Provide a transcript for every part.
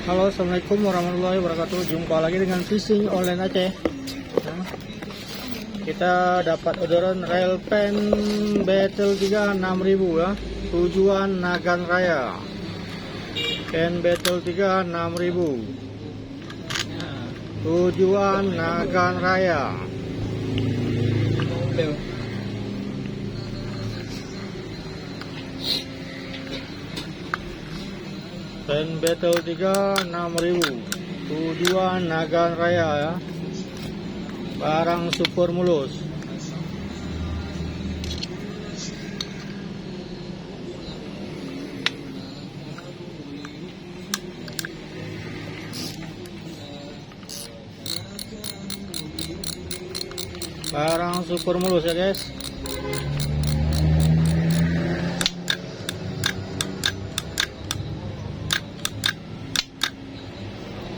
Halo, assalamualaikum warahmatullahi wabarakatuh. Jumpa lagi dengan fishing online Aceh. Nah, kita dapat orderan rail pen Battle 3 6.000 ya. Tujuan Nagan Raya. Pen Battle 3 6.000. Tujuan Nagan Raya. Pen Battle 3 6.000. Tujuan Nagan Raya ya. Barang super mulus. Barang super mulus ya guys.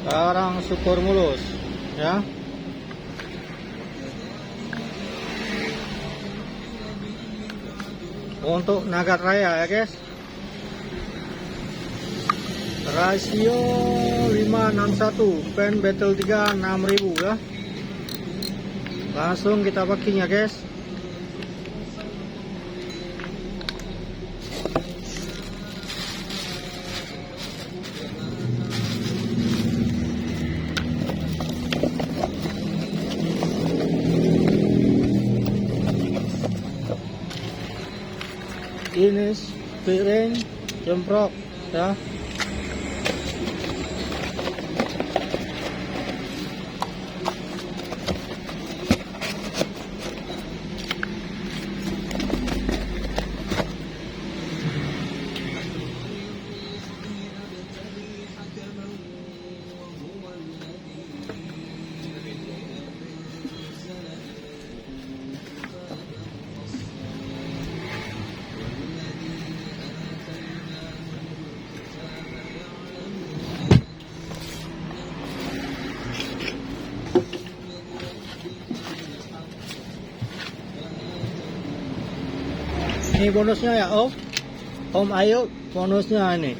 Barang super mulus ya. Untuk Nagan Raya ya guys. Rasio 561, pen Battle 3 6.000 ya. Langsung kita packing ya guys. Ini piring jemprok ya. Ini bonusnya ya Om Ayu, bonusnya ini.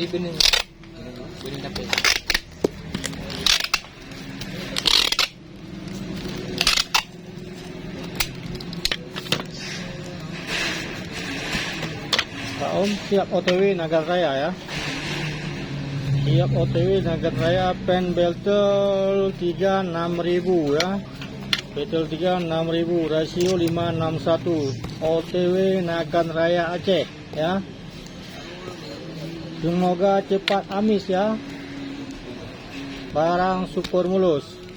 Bening tapi Pak Om siap OTW Nagan Raya ya. Siap OTW Nagan Raya, pen Battle 3 6.000 ya. Battle 3 6.000, rasio 561, OTW Nagan Raya Aceh ya. Semoga cepat amis ya. barang super mulus.